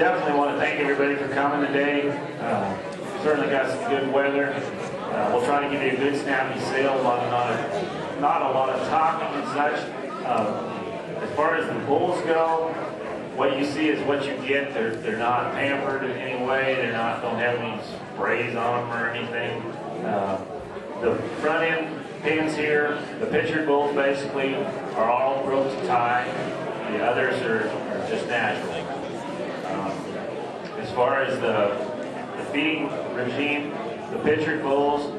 definitely want to thank everybody for coming today. Certainly got some good weather. We'll try to give you a good snappy sale, not a lot of talking and such. As far as the bulls go, what you see is what you get. They're not pampered in any way. Don't have any sprays on them or anything. The front end pins here, the pictured bulls basically are all broke to tie. The others are just natural. As far as the feeding regime, the pictured bulls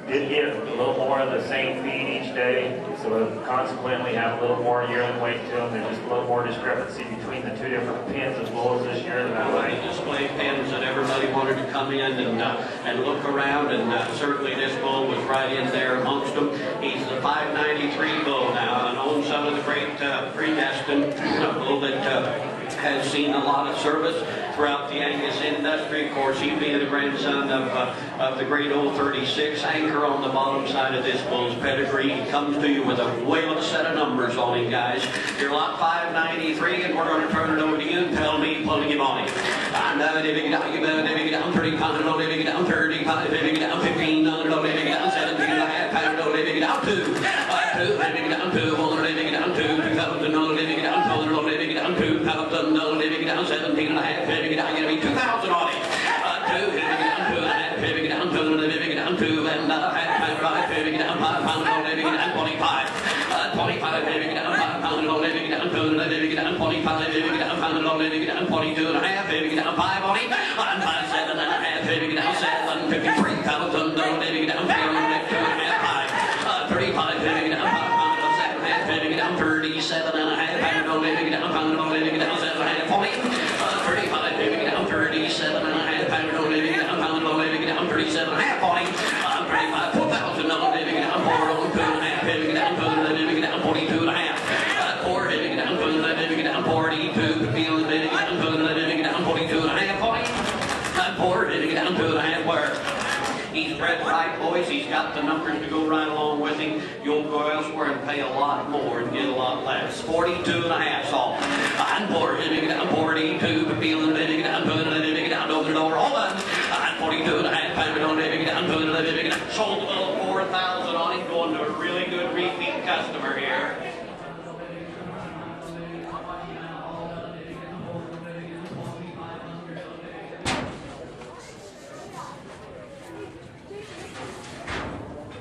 did get a little more of the same feed each day, so consequently have a little more yearling weight to them. There's just a little more discrepancy between the two different pins of bulls this year than that way. Display pins that everybody wanted to come in and look around, and certainly this bull was right in there amongst them. He's the 593 bull now, and owns some of the great pre-nesting, a bull that has seen a lot of service throughout the Angus industry. Of course, he being the grandson of the great old 36 anchor on the bottom side of this bull's pedigree. He comes to you with a whale set of numbers on him, guys. You're lot 593, and we're going to turn it over to you and tell me pulling him on him. I'm down, living down, you better living down, 30 pound, living down, 35, living down, 15, living down, 17 and a half pound, living down, 2, living down, 2, living down, 2, 2,000, living down, 2, living down, 2,000, living down, 17 and a half, living down, give me 2,000 on it. 2, living down, 2 and a half, living down, 2, living down, 2 and a half, pound, living down, 5 pound, living down, 25, 25, living down, 5 pound, living down, 2, living down, 25, living down, pound, living down, 22 and a half, living down, 5 on it, 7 and a half, living down, 7, 53,000, living down, 2 and a half, 5, 35, living down, 5 pound, 7 and a half, living down, 37 and a half, pound, living down, 7 and a half, 40, 35, living down, 37 and a half, pound, living down, 37 and a half, 40, 35, 4,000, living down, 4 on 2 and a half, living down, 42 and a half, 4, living down, living down, 42, living down, 42 and a half, 40, 4, living down, 2 and a half, where? He's bred right, boys. He's got the numbers to go right along with him. You'll go elsewhere and pay a lot more and get a lot less. 42 and a half off. I'm 4, living down, 42, feeling living down, living down, over the door, all done. I'm 42 and a half, pound, living down, living down. Sold a little 4,000 on him, going to a really good repeat customer here.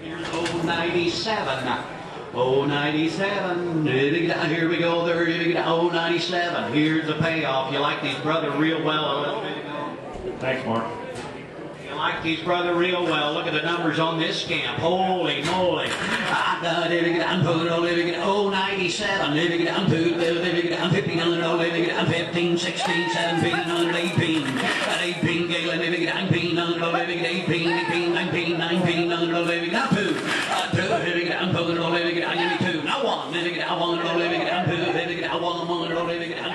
Here's 097. 097. Here we go. There. 097. Here's the payoff. You like these brother real well a little bit ago. Thanks, Mark. You like these brother real well. Look at the numbers on this scamp. Holy moly. Living down, living at 097, living down to living down 1,500, living down 15, 16, 17, 18, 18, Galen, living down 1,500, living at 18, 18, 19, 19, living down 2, living down, living down, give me 2, now 1, living down 1, living down 2, living down 1, living down